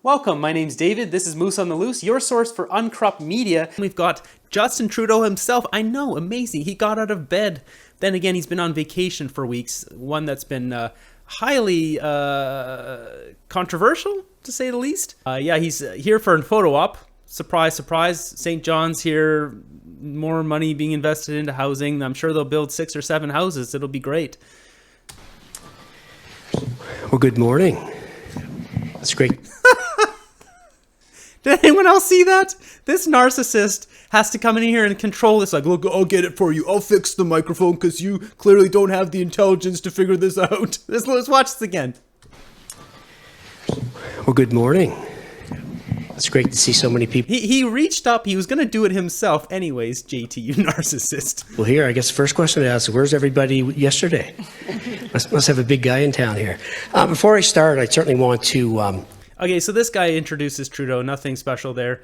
Welcome, my name's David, this is Moose on the Loose, your source for uncorrupt media. We've got Justin Trudeau himself. I know, amazing, he got out of bed. Then again, he's been on vacation for weeks, one that's been highly controversial, to say the least. Yeah, he's here for a photo op. Surprise, surprise, St. John's here, more money being invested into housing. I'm sure they'll build 6 or 7 houses, it'll be great. Well, good morning. That's great. Did anyone else see that? This narcissist has to come in here and control this. Like, look, I'll get it for you. I'll fix the microphone because you clearly don't have the intelligence to figure this out. Let's watch this again. Well, good morning. It's great to see so many people. He reached up. He was going to do it himself anyways, JT, you narcissist. Well, here, I guess the first question to ask, where's everybody yesterday? must have a big guy in town here. Before I start, I certainly want to... Okay, so this guy introduces Trudeau. Nothing special there.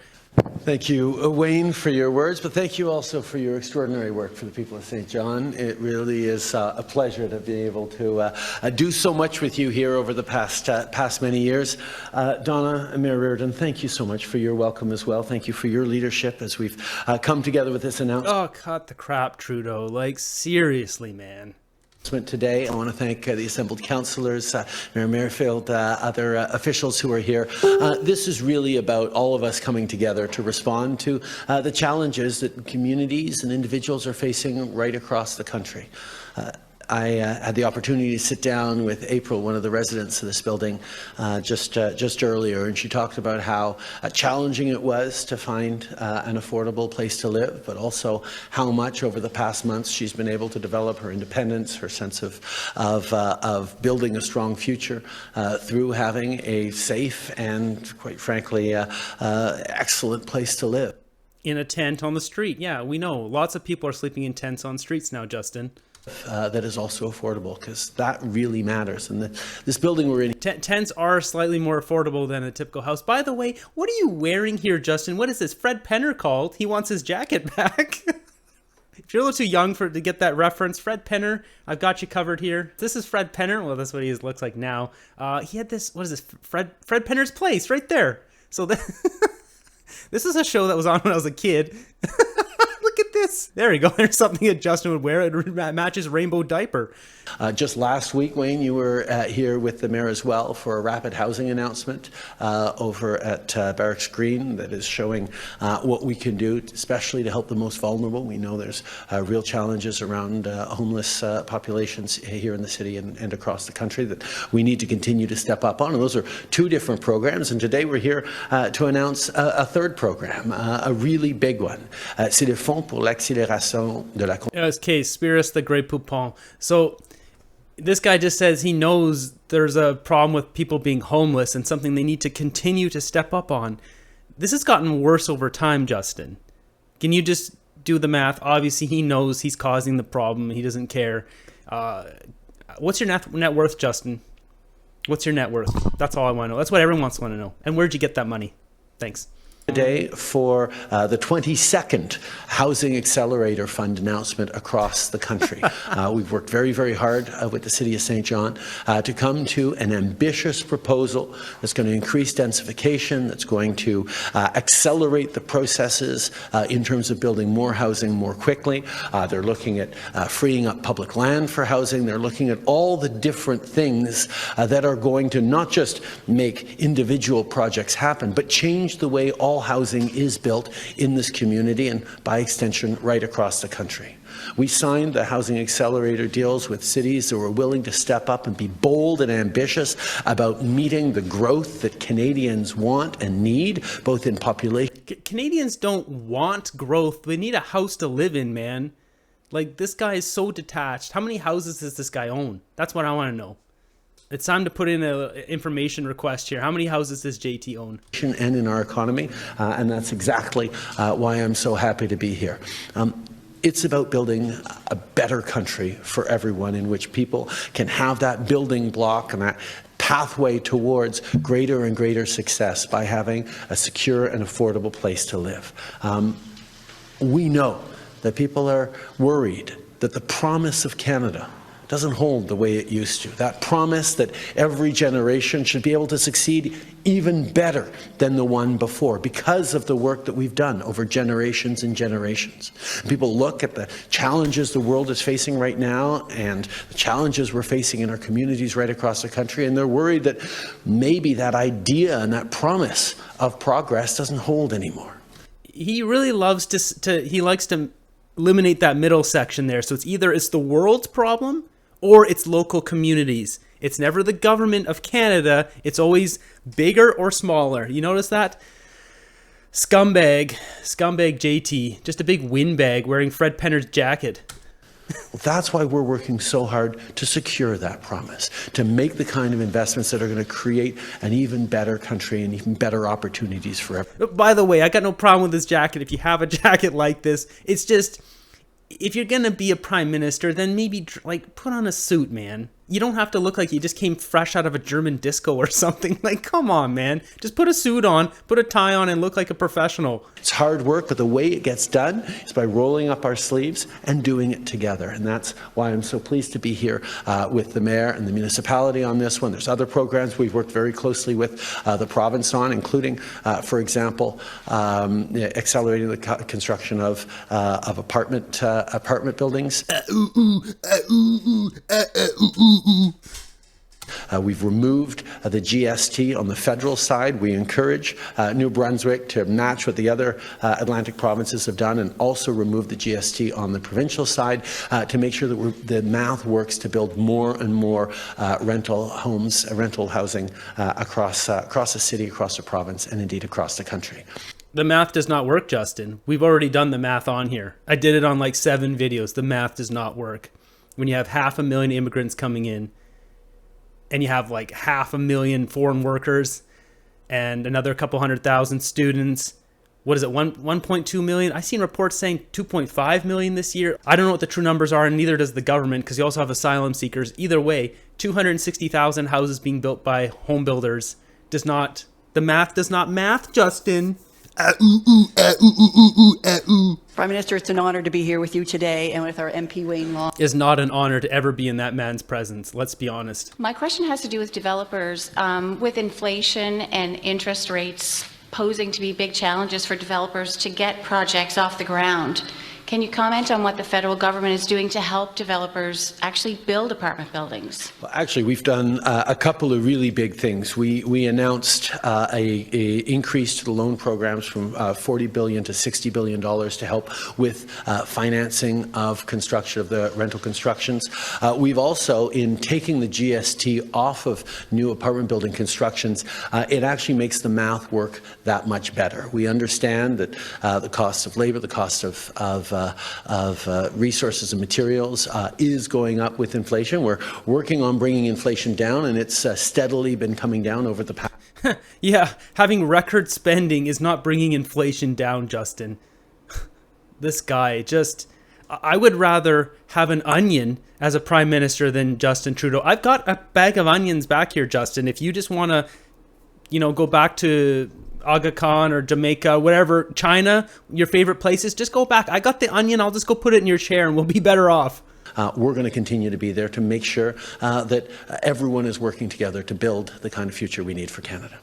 Thank you, Wayne, for your words, but thank you also for your extraordinary work for the people of St. John. It really is a pleasure to be able to do so much with you here over the past many years. Donna and Mayor Reardon, thank you so much for your welcome as well. Thank you for your leadership as we've come together with this announcement. Oh, cut the crap, Trudeau. Like, seriously, man. Today, I want to thank the assembled councillors, Mayor Merrifield, other officials who are here. This is really about all of us coming together to respond to the challenges that communities and individuals are facing right across the country. I had the opportunity to sit down with April, one of the residents of this building, just earlier, and she talked about how challenging it was to find an affordable place to live, but also how much over the past months she's been able to develop her independence, her sense of building a strong future through having a safe and, quite frankly, excellent place to live. In a tent on the street. Yeah, we know. Lots of people are sleeping in tents on streets now, Justin. That is also affordable, because that really matters. And this building we're in... Tents are slightly more affordable than a typical house. By the way, what are you wearing here, Justin? What is this? Fred Penner called. He wants his jacket back. If you're a little too young to get that reference, Fred Penner, I've got you covered here. This is Fred Penner. Well, that's what he looks like now. He had this, what is this? Fred Penner's Place right there. So this is a show that was on when I was a kid. Look at this. There you go. There's something that Justin would wear. It matches rainbow diaper. Just last week, Wayne, you were here with the mayor as well for a rapid housing announcement over at Barracks Green that is showing what we can do, especially to help the most vulnerable. We know there's real challenges around homeless populations here in the city and across the country that we need to continue to step up on. And those are 2 different programs. And today we're here to announce a 3rd program, a really big one. C'est le Fonds pour l'accélération de la... Okay, Spiris the Great Poupon. So this guy just says he knows there's a problem with people being homeless and something they need to continue to step up on. This has gotten worse over time, Justin. Can you just do the math? Obviously, he knows he's causing the problem. He doesn't care. What's your net worth, Justin? What's your net worth? That's all I want to know. That's what everyone wants to know. And where'd you get that money? Thanks. Today for the 22nd Housing Accelerator Fund announcement across the country. We've worked very, very hard with the City of St. John to come to an ambitious proposal that's going to increase densification, that's going to accelerate the processes in terms of building more housing more quickly. They're looking at freeing up public land for housing. They're looking at all the different things that are going to not just make individual projects happen, but change the way all housing is built in this community and, by extension, right across the country. We signed the Housing Accelerator deals with cities that were willing to step up and be bold and ambitious about meeting the growth that Canadians want and need, both in population... Canadians don't want growth. They need a house to live in, man. Like, this guy is so detached. How many houses does this guy own? That's what I want to know. It's time to put in an information request here. How many houses does JT own? And in our economy, and that's exactly why I'm so happy to be here. It's about building a better country for everyone in which people can have that building block and that pathway towards greater and greater success by having a secure and affordable place to live. We know that people are worried that the promise of Canada doesn't hold the way it used to. That promise that every generation should be able to succeed even better than the one before because of the work that we've done over generations and generations. People look at the challenges the world is facing right now and the challenges we're facing in our communities right across the country, and they're worried that maybe that idea and that promise of progress doesn't hold anymore. He really loves he likes to eliminate that middle section there. So it's either it's the world's problem or it's local communities. It's never the government of Canada. It's always bigger or smaller. You notice that? Scumbag JT, just a big windbag wearing Fred Penner's jacket. That's why we're working so hard to secure that promise, to make the kind of investments that are going to create an even better country and even better opportunities for everyone. By the way, I got no problem with this jacket. If you have a jacket like this, it's just, if you're going to be a prime minister, then maybe like put on a suit, man. You don't have to look like you just came fresh out of a German disco or something. Like, come on, man. Just put a suit on, put a tie on, and look like a professional. It's hard work, but the way it gets done is by rolling up our sleeves and doing it together. And that's why I'm so pleased to be here with the mayor and the municipality on this one. There's other programs we've worked very closely with the province on, including, for example, accelerating the construction of apartment buildings. We've removed the GST on the federal side. We encourage New Brunswick to match what the other Atlantic provinces have done, and also remove the GST on the provincial side to make sure that the math works to build more and more rental homes, rental housing across the city, across the province, and indeed across the country. The math does not work, Justin. We've already done the math on here. I did it on like 7 videos. The math does not work. When you have 500,000 immigrants coming in, and you have like 500,000 foreign workers and another couple 100,000 students. What is it, 1.2 million? I've seen reports saying 2.5 million this year. I don't know what the true numbers are, and neither does the government, because you also have asylum seekers. Either way, 260,000 houses being built by home builders the math does not math, Justin. Prime Minister, it's an honor to be here with you today and with our MP Wayne Long. It's not an honor to ever be in that man's presence. Let's be honest. My question has to do with developers. With inflation and interest rates posing to be big challenges for developers to get projects off the ground, can you comment on what the federal government is doing to help developers actually build apartment buildings? Well, actually, we've done a couple of really big things. We announced a increase to the loan programs from $40 billion to $60 billion to help with financing of construction, of the rental constructions. We've also, in taking the GST off of new apartment building constructions, it actually makes the math work that much better. We understand that the cost of labor, the cost of resources and materials is going up with inflation. We're working on bringing inflation down, and it's steadily been coming down over the past. Yeah, having record spending is not bringing inflation down, Justin. This guy just... I would rather have an onion as a prime minister than Justin Trudeau. I've got a bag of onions back here, Justin. If you just want to, go back to Aga Khan or Jamaica, whatever, China, your favorite places, just go back. I got the onion. I'll just go put it in your chair and we'll be better off. We're going to continue to be there to make sure that everyone is working together to build the kind of future we need for Canada.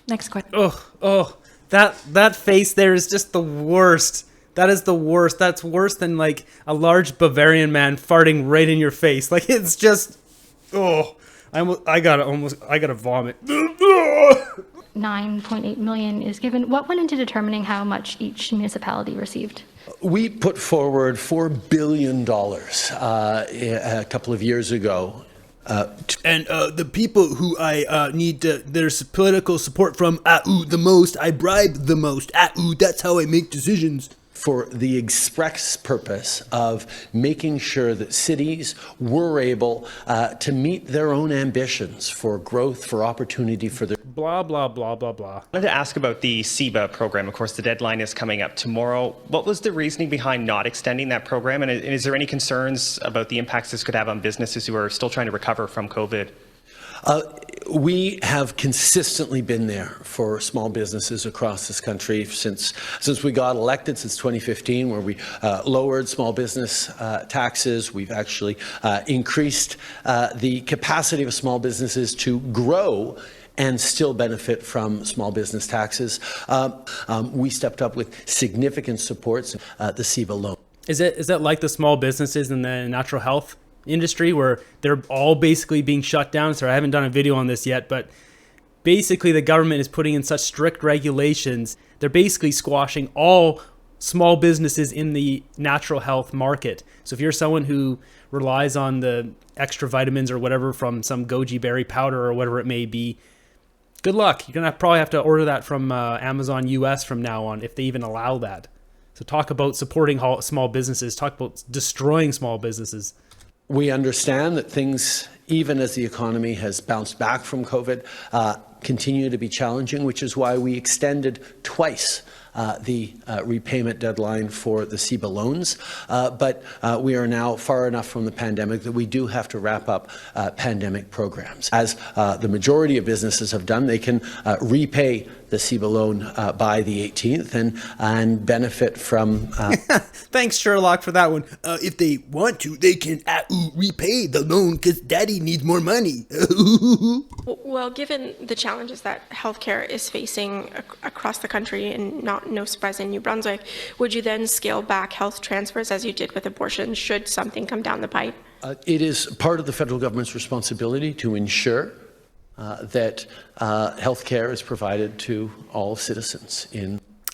Next question. Oh, that face there is just the worst. That is the worst. That's worse than like a large Bavarian man farting right in your face. Like, it's just, I gotta vomit. 9.8 million is given. What went into determining how much each municipality received? We put forward $4 billion a couple of years ago. And the people who I need their political support from, the most, I bribe the most. That's how I make decisions. For the express purpose of making sure that cities were able to meet their own ambitions for growth, for opportunity, for their... Blah, blah, blah, blah, blah. I wanted to ask about the siba program. Of course, the deadline is coming up tomorrow. What was the reasoning behind not extending that program? And is there any concerns about the impacts this could have on businesses who are still trying to recover from COVID? We have consistently been there for small businesses across this country since we got elected, since 2015, where we lowered small business taxes. We've actually increased the capacity of small businesses to grow and still benefit from small business taxes. We stepped up with significant supports, the siba loan. Is that like the small businesses in the natural health industry where they're all basically being shut down? So I haven't done a video on this yet, but basically the government is putting in such strict regulations. They're basically squashing all small businesses in the natural health market. So if you're someone who relies on the extra vitamins or whatever from some goji berry powder or whatever it may be, good luck. You're going to probably have to order that from Amazon US from now on, if they even allow that. So talk about supporting small businesses, talk about destroying small businesses. We understand that things, even as the economy has bounced back from COVID, continue to be challenging, which is why we extended twice the repayment deadline for the siba loans. But we are now far enough from the pandemic that we do have to wrap up pandemic programs. As the majority of businesses have done, they can repay the siba loan by the 18th and benefit from... Thanks, Sherlock, for that one. If they want to, they can repay the loan because daddy needs more money. Well, given the challenges that healthcare is facing across the country, and no surprise in New Brunswick, would you then scale back health transfers as you did with abortion should something come down the pipe? It is part of the federal government's responsibility to ensure that health care is provided to all citizens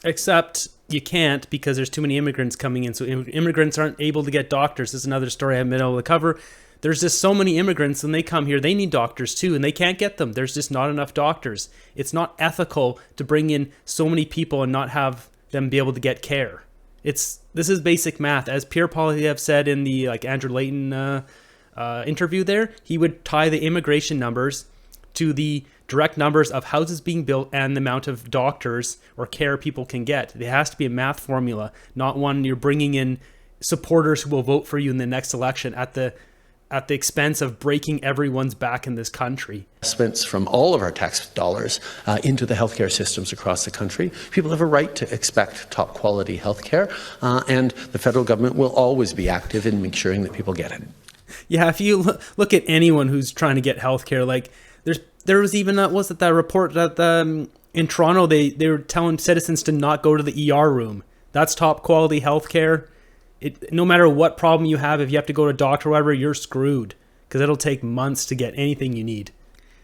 Except you can't, because there's too many immigrants coming in. So immigrants aren't able to get doctors. This is another story I haven't been able to cover. There's just so many immigrants, and they come here, they need doctors too, and they can't get them. There's just not enough doctors. It's not ethical to bring in so many people and not have them be able to get care. This is basic math. As Pierre Poilievre said in the Andrew Layton interview there, he would tie the immigration numbers to the direct numbers of houses being built and the amount of doctors or care people can get. There has to be a math formula, not one you're bringing in supporters who will vote for you in the next election at the expense of breaking everyone's back in this country. Investments from all of our tax dollars into the healthcare systems across the country. People have a right to expect top quality healthcare, and the federal government will always be active in ensuring that people get it. Yeah, if you look at anyone who's trying to get healthcare, like there was even that report that in Toronto they were telling citizens to not go to the ER room. That's top quality healthcare. No matter what problem you have, if you have to go to a doctor or whatever, you're screwed, because it'll take months to get anything you need.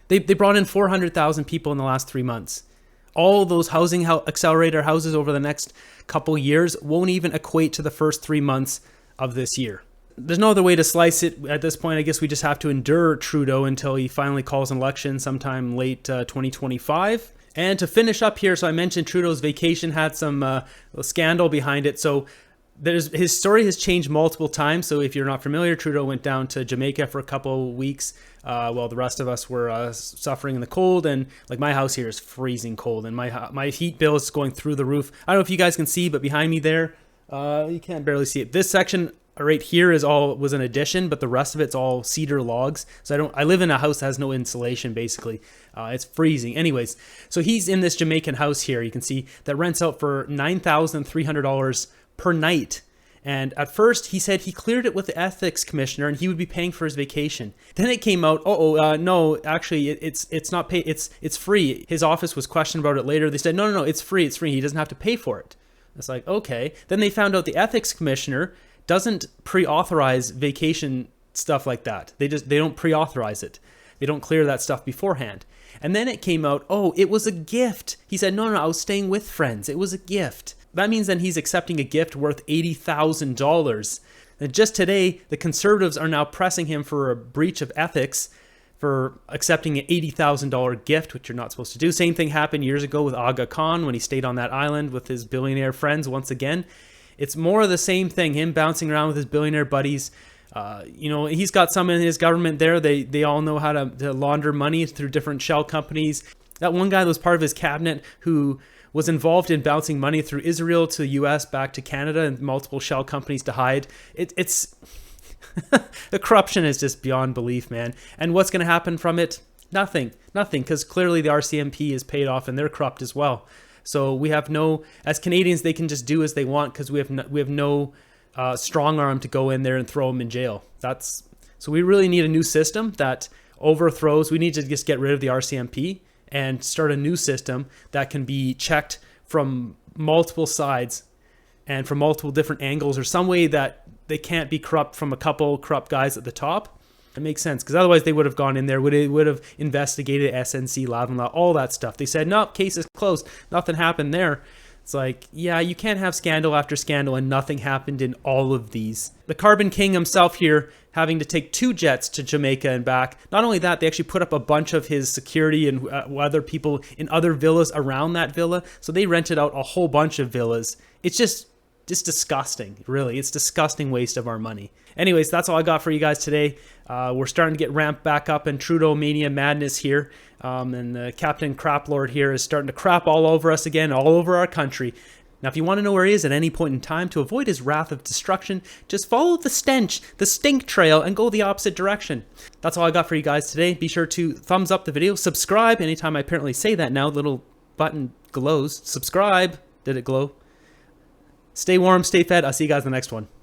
They brought in 400,000 people in the last 3 months. All those housing accelerator houses over the next couple years won't even equate to the first 3 months of this year. There's no other way to slice it at this point. I guess we just have to endure Trudeau until he finally calls an election sometime late 2025. And to finish up here, so I mentioned Trudeau's vacation had some scandal behind it. So his story has changed multiple times. So if you're not familiar, Trudeau went down to Jamaica for a couple of weeks while the rest of us were suffering in the cold. And like my house here is freezing cold, and my heat bill is going through the roof. I don't know if you guys can see, but behind me there, you can't barely see it. This section right here was an addition, but the rest of it's all cedar logs. So I live in a house that has no insulation, basically. It's freezing. Anyways, so he's in this Jamaican house here. You can see that rents out for $9,300 per night. And at first he said he cleared it with the ethics commissioner and he would be paying for his vacation. Then it came out, no, actually it's not paid. It's free. His office was questioned about it later. They said, no, it's free. It's free. He doesn't have to pay for it. It's like, okay. Then they found out the ethics commissioner doesn't pre-authorize vacation stuff like that. They don't pre-authorize it. They don't clear that stuff beforehand. And then it came out, it was a gift. He said, no, I was staying with friends. It was a gift. That means then he's accepting a gift worth $80,000. And just today, the Conservatives are now pressing him for a breach of ethics for accepting an $80,000 gift, which you're not supposed to do. Same thing happened years ago with Aga Khan when he stayed on that island with his billionaire friends once again. It's more of the same thing, him bouncing around with his billionaire buddies. He's got some in his government there. They all know how to launder money through different shell companies. That one guy that was part of his cabinet who was involved in bouncing money through Israel to the US, back to Canada, and multiple shell companies to hide. It's the corruption is just beyond belief, man. And what's going to happen from it? Nothing, because clearly the RCMP is paid off and they're corrupt as well. So we have no, as Canadians, they can just do as they want because we have no strong arm to go in there and throw them in jail. So we really need a new system that overthrows. We need to just get rid of the RCMP and start a new system that can be checked from multiple sides and from multiple different angles, or some way that they can't be corrupt from a couple corrupt guys at the top. It makes sense, because otherwise they would have gone in there, would have investigated SNC, Lavalin, all that stuff. They said, nope, case is closed. Nothing happened there. It's like, yeah, you can't have scandal after scandal and nothing happened in all of these. The Carbon King himself here having to take 2 jets to Jamaica and back. Not only that, they actually put up a bunch of his security and other people in other villas around that villa. So they rented out a whole bunch of villas. It's just disgusting, really. It's disgusting waste of our money. Anyways, that's all I got for you guys today. We're starting to get ramped back up in Trudeau mania madness here. And Captain Craplord here is starting to crap all over us again, all over our country. Now, if you want to know where he is at any point in time to avoid his wrath of destruction, just follow the stink trail, and go the opposite direction. That's all I got for you guys today. Be sure to thumbs up the video, subscribe. Anytime I apparently say that now, little button glows. Subscribe. Did it glow? Stay warm, stay fed. I'll see you guys in the next one.